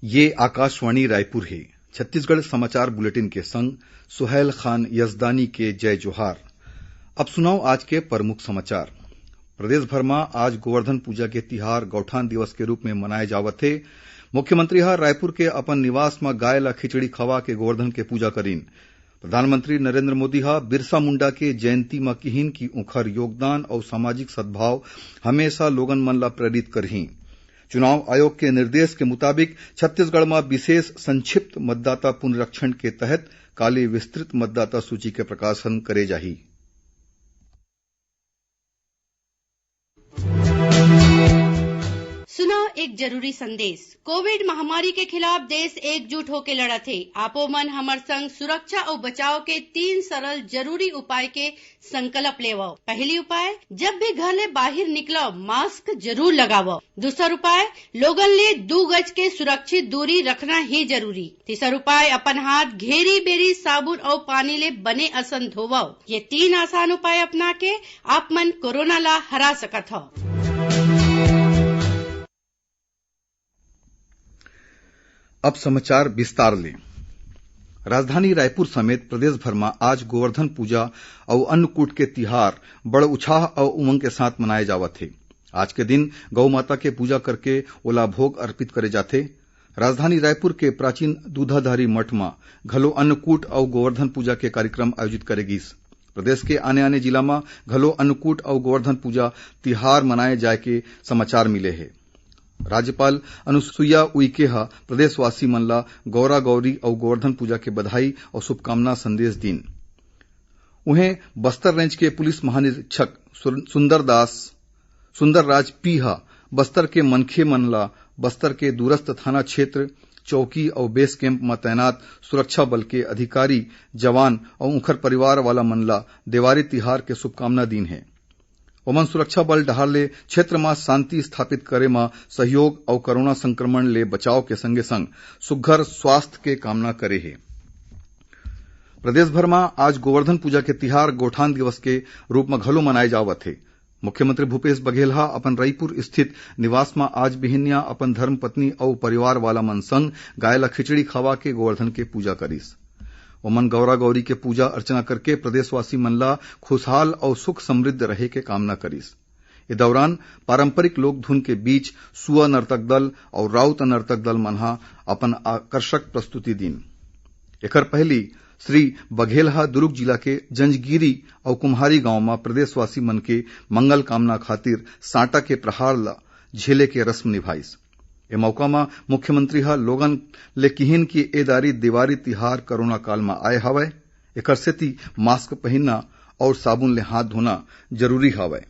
ये आकाशवाणी रायपुर है। छत्तीसगढ़ समाचार बुलेटिन के संग सुहेल खान यजदानी के जय जोहार। अब सुनाओ आज के प्रमुख समाचार। प्रदेश भर में आज गोवर्धन पूजा के तिहार गौठान दिवस के रूप में मनाए जावत है। मुख्यमंत्री ह रायपुर के अपन निवास में गाय ला खिचड़ी खवा के गोवर्धन के पूजा करीन। प्रधानमंत्री नरेंद्र मोदी ह बिरसा मुंडा के जयंती में किहिन की उखर योगदान और सामाजिक सद्भाव हमेशा लोगन मन ला प्रेरित करही। चुनाव आयोग के निर्देश के मुताबिक छत्तीसगढ़ में विशेष संक्षिप्त मतदाता पुनरीक्षण के तहत काले विस्तृत मतदाता सूची के प्रकाशन करे जाही। सुनो एक जरूरी संदेश। कोविड महामारी के खिलाफ देश एकजुट होकर लड़त है। आपो मन हमर संग सुरक्षा और बचाव के 3 सरल जरूरी उपाय के संकल्प लेवो। पहली उपाय, जब भी घर ले बाहर निकलो मास्क जरूर लगावो। दूसरा उपाय, लोगन ले 2 गज के सुरक्षित दूरी रखना ही जरूरी। तीसरा उपाय, अपन हाथ घेरी बेरी साबुन और पानी ले बने असन धोवो। ये 3 आसान उपाय अपना के आप मन कोरोना ला हरा सकत हो। अब समाचार विस्तार ले। राजधानी रायपुर समेत प्रदेश भर में आज गोवर्धन पूजा और अन्नकूट के तिहार बड़ उत्साह और उमंग के साथ मनाए जावत है। आज के दिन गौ माता के पूजा करके ओला भोग अर्पित करे जाथे। राजधानी रायपुर के प्राचीन दूधाधारी मठ में घलो अन्नकूट और गोवर्धन पूजा के कार्यक्रम आयोजित करेगिस। प्रदेश के आने आने जिला में घलो अन्नकूट और गोवर्धन पूजा तिहार मनाए जाए के समाचार मिले हैं। राज्यपाल अनुसुईया उइके हा प्रदेशवासी मन ला गौरा गौरी और गोवर्धन पूजा के बधाई और शुभकामना संदेश दीन। उन्हें बस्तर रेंज के पुलिस महानिरीक्षक सुंदरराज पी हा बस्तर के मनखे मन ला बस्तर के दूरस्थ थाना क्षेत्र चौकी और बेस कैंप में तैनात सुरक्षा बल के अधिकारी जवान और उखर परिवार वाला मन ला देवारी तिहार के शुभकामना दीन है। ओमन सुरक्षा बल डहार ले क्षेत्र में शांति स्थापित करे में सहयोग और कोरोना संक्रमण ले बचाव के संगे संग सुघ्घर स्वास्थ्य के कामना करे है। प्रदेश भर में आज गोवर्धन पूजा के तिहार गौठान दिवस के रूप में घलो मनाए जावत है। मुख्यमंत्री भूपेश बघेल हा अपन रायपुर स्थित निवास में आज बिहिनिया अपन धर्म पत्नी और परिवार वाला मन संग गाय ला खिचड़ी खवा के गोवर्धन के पूजा करीस। ओमन गौरा गौरी के पूजा अर्चना करके प्रदेशवासी मन ला खुशहाल और सुख समृद्ध रहे के कामना करीस। इस दौरान पारंपरिक लोक धुन के बीच सुआ नर्तक दल और राउत नर्तक दल मन हा अपन आकर्षक प्रस्तुति दीन। एकर पहली श्री बघेल हा दुर्ग जिला के जंजगिरी और कुम्हारी गांव में प्रदेशवासी मन के मंगल कामना खातिर सांटा के प्रहार ला झेले के रस्म निभाइस। ए मौका में मुख्यमंत्री हा लोगन ले किहिन की एदारी दिवारी तिहार कोरोना काल में आए हवय। एकर सेती मास्क पहनना और साबुन ले हाथ धोना जरूरी हवय।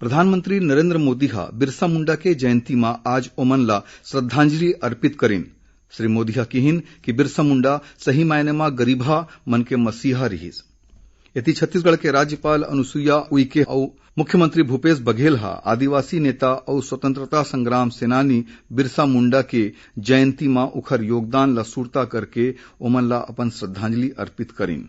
प्रधानमंत्री नरेंद्र मोदी हा बिरसा मुंडा के जयंती में आज ओमन ला श्रद्धांजलि अर्पित करीन। श्री मोदी हा किहिन कि बिरसा मुंडा सही मायने में गरीबा मन के मसीहा रहीस। यति छत्तीसगढ़ के राज्यपाल अनुसुईया उइके और मुख्यमंत्री भूपेश बघेल हा आदिवासी नेता और स्वतंत्रता संग्राम सेनानी बिरसा मुंडा के जयंती में उखर योगदान ला सुरता करके ओमन ला अपन श्रद्धांजलि अर्पित करीन।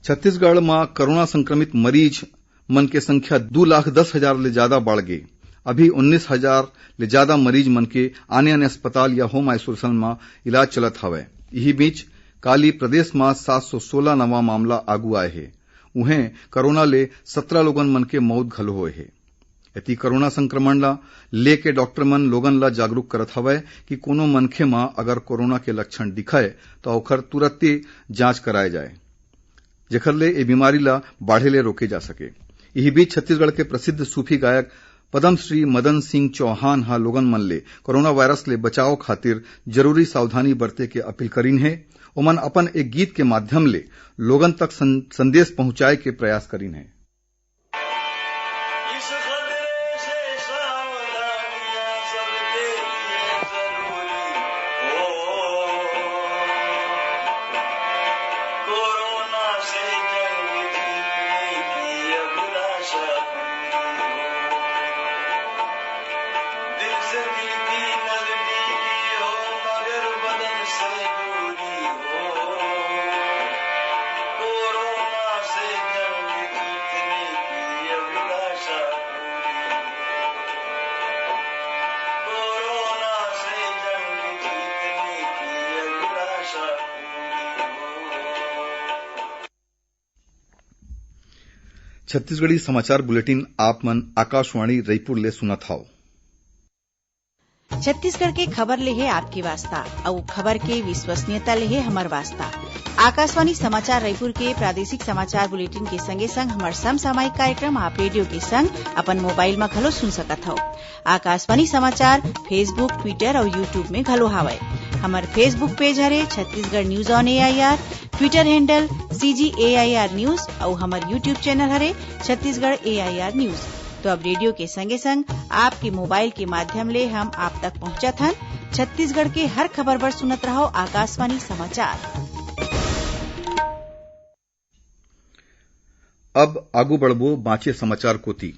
छत्तीसगढ़ में कोरोना संक्रमित मरीज मन के संख्या 2,10,000 ले ज्यादा बढ़ गई। अभी 19,000 ले ज्यादा मरीज मन के आने आने अस्पताल या होम आइसोलेशन में इलाज चलत हवय। यही बीच काली प्रदेश में 716 नवा मामला आगू आए हैं। उन्हें कोरोना ले 17 लोगन मन के मौत घलो होए है। यति कोरोना संक्रमण ला लेके डॉक्टर मन लोगन ला जागरूक करत हवय कि कोनो मनखे में अगर कोरोना के लक्षण दिखाए तो ओखर तुरंते जांच कराए जाए, जेखर ले ए बीमारी ला बाढ़े ले रोके जा सके। यही बीच छत्तीसगढ़ के प्रसिद्ध सूफी गायक पद्मश्री मदन सिंह चौहान हा लोगन मन ले कोरोना वायरस ले बचाव खातिर जरूरी सावधानी बरते के अपील करीन है। ओमन अपन एक गीत के माध्यम ले लोगन तक संदेश पहुंचाए के प्रयास करीन है। छत्तीसगढ़ी समाचार बुलेटिन आप मन आकाशवाणी रायपुर ले सुनत हव। छत्तीसगढ़ के खबर ले है आपके वास्ता और खबर के विश्वसनीयता ले है हमर वास्ता। आकाशवाणी समाचार रायपुर के प्रादेशिक समाचार बुलेटिन के संगे संग हमर समसामयिक कार्यक्रम आप रेडियो के संग अपन मोबाइल में घलो सुन सकत हव। आकाशवाणी समाचार फेसबुक, ट्विटर और यूट्यूब में घलो हावय। हमर फेसबुक पेज हरे Chhattisgarh news on AIR, Twitter handle CGAIR news और हमर यूट्यूब चैनल हरे छत्तीसगढ़ AIR न्यूज। तो अब रेडियो के संगे संग आपके मोबाइल के माध्यम ले हम आप तक पहुंचत हन। छत्तीसगढ़ के हर खबर पर सुनत रहो आकाशवाणी समाचार। अब आगू बढ़बो बाँचे समाचार कोती।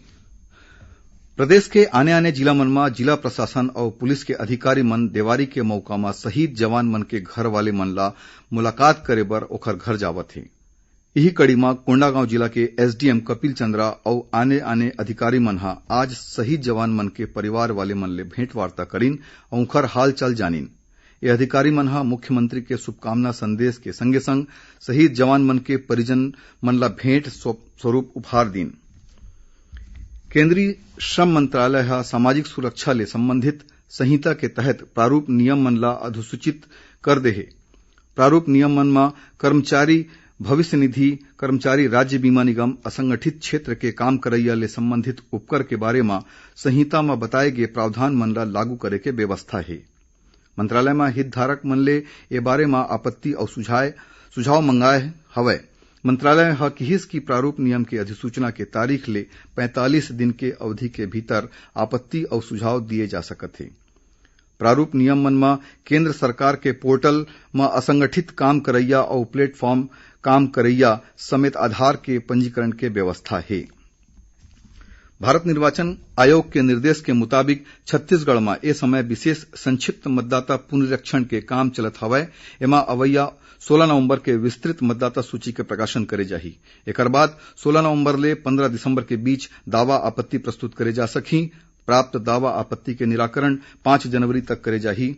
प्रदेश के आने आने जिला मन में जिला प्रशासन और पुलिस के अधिकारी मन देवारी के मौका में शहीद जवान मन के घर वाले मन ला मुलाकात करे बर ओखर घर जावत हे। यही कड़ी में कोंडागांव जिला के SDM कपिल चंद्रा और आने आने अधिकारी मन हा आज शहीद जवान मन के परिवार वाले मन ले भेंट वार्ता करीन और उखर हाल चाल जानिन। ये अधिकारी मन हा मुख्यमंत्री के शुभकामना संदेश के संगे संग शहीद जवान मन के परिजन मन ला भेंट स्वरूप उपहार दीन। केंद्रीय श्रम मंत्रालय हा सामाजिक सुरक्षा ले संबंधित संहिता के तहत प्रारूप नियम मन ला अधिसूचित कर दे हे। प्रारूप नियम मन में कर्मचारी भविष्य निधि, कर्मचारी राज्य बीमा निगम, असंगठित क्षेत्र के काम करैया ले संबंधित उपकर के बारे में संहिता में बताए गए प्रावधान मन ला लागू करे के व्यवस्था है। मंत्रालय में हितधारक मन ले ए बारे में आपत्ति और सुझाव मंगाए हवय। मंत्रालय हा किहिस की प्रारूप नियम के अधिसूचना के तारीख ले 45 दिन के अवधि के भीतर आपत्ति और सुझाव दिए जा सकत है। प्रारूप नियम मन में केंद्र सरकार के पोर्टल में असंगठित काम करैया और प्लेटफॉर्म काम करैया समेत आधार के पंजीकरण के व्यवस्था है। भारत निर्वाचन आयोग के निर्देश के मुताबिक छत्तीसगढ़ में ए समय विशेष संक्षिप्त मतदाता पुनरीक्षण के काम चलत हवय। एमा अवैया 16 नवंबर के विस्तृत मतदाता सूची के प्रकाशन करे जाही। एकर बाद 16 नवंबर ले 15 दिसंबर के बीच दावा आपत्ति प्रस्तुत करे जा सकही। प्राप्त दावा आपत्ति के निराकरण 5 जनवरी तक करे जाही।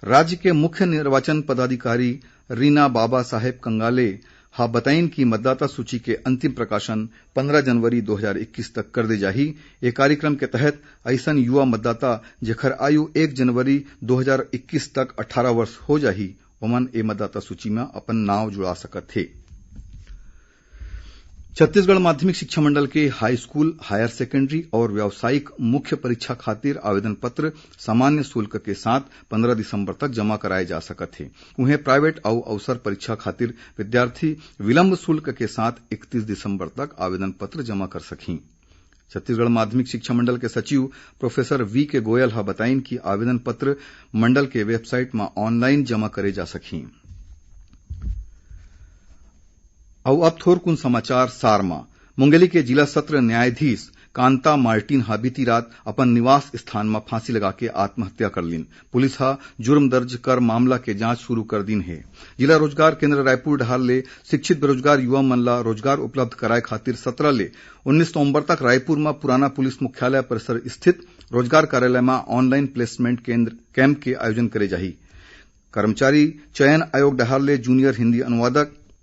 राज्य के मुख्य निर्वाचन पदाधिकारी रीना बाबा साहेब कंगाले हा बताइन कि मतदाता सूची के अंतिम प्रकाशन 15 जनवरी 2021 तक कर दे जाही। एक कार्यक्रम के तहत ऐसन युवा मतदाता जेखर आयु 1 जनवरी 2021 तक 18 वर्ष हो जाही ओमन ए मतदाता सूची में अपन नाव जुड़ा सकत थे। छत्तीसगढ़ माध्यमिक शिक्षा मंडल के हाई स्कूल, हायर सेकेंडरी और व्यावसायिक मुख्य परीक्षा खातिर आवेदन पत्र सामान्य शुल्क के साथ 15 दिसंबर तक जमा कराए जा सकत थे। उन्हें प्राइवेट और अवसर परीक्षा खातिर विद्यार्थी विलंब शुल्क के साथ 31 दिसंबर तक आवेदन पत्र जमा कर सकें। छत्तीसगढ़ माध्यमिक शिक्षा मंडल के सचिव प्रोफेसर V.K. गोयल हा बताइन कि आवेदन पत्र मंडल के वेबसाइट में ऑनलाइन जमा करे जा सकें। और अब थोरकुन समाचार सार में मुंगेली के जिला सत्र न्यायाधीश कांता मार्टिन हा बीती रात अपन निवास स्थान में फांसी लगा के आत्महत्या कर लीन। पुलिस हा जुर्म दर्ज कर मामला के जांच शुरू कर दीन है। जिला रोजगार केंद्र रायपुर ढाल ले शिक्षित बेरोजगार युवा मन ला रोजगार उपलब्ध कराए खातिर 17 ले 19 नवंबर तक रायपुर में पुराना पुलिस मुख्यालय परिसर स्थित रोजगार कार्यालय में ऑनलाइन प्लेसमेंट कैंप के आयोजन करे जाही। कर्मचारी चयन आयोग ढाल ले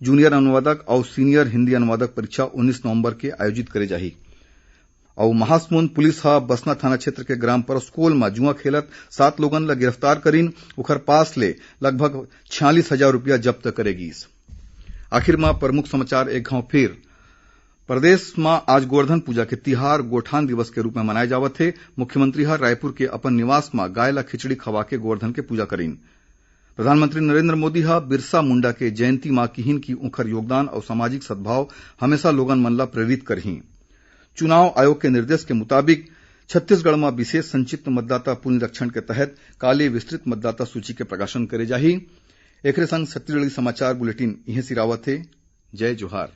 जूनियर अनुवादक और सीनियर हिंदी अनुवादक परीक्षा 19 नवंबर के आयोजित करे जाही। और महासमुंद पुलिस हा बसना थाना क्षेत्र के ग्राम परसकोल में जुआ खेलत 7 लोगन ला गिरफ्तार करीन उखर पास ले लगभग 46,000 रुपया जब्त करेगी। आखिर में प्रमुख समाचार एक घाव फिर। प्रदेश में आज गोवर्धन पूजा के तिहार गोठान दिवस के रूप में मनाए जावत है। मुख्यमंत्री हा रायपुर के अपन निवास में गाय ला खिचड़ी खवा के गोवर्धन के पूजा करीन। प्रधानमंत्री नरेंद्र मोदी हा बिरसा मुंडा के जयंती मां किहिन की उखर योगदान और सामाजिक सद्भाव हमेशा लोगन मन ला प्रेरित करही। चुनाव आयोग के निर्देश के मुताबिक छत्तीसगढ़ में विशेष संक्षिप्त मतदाता पुनरीक्षण के तहत काले विस्तृत मतदाता सूची के प्रकाशन करे जाही। एकरे संग छत्तीसगढ़ी समाचार बुलेटिन इहे सिरावत है। जय जोहार।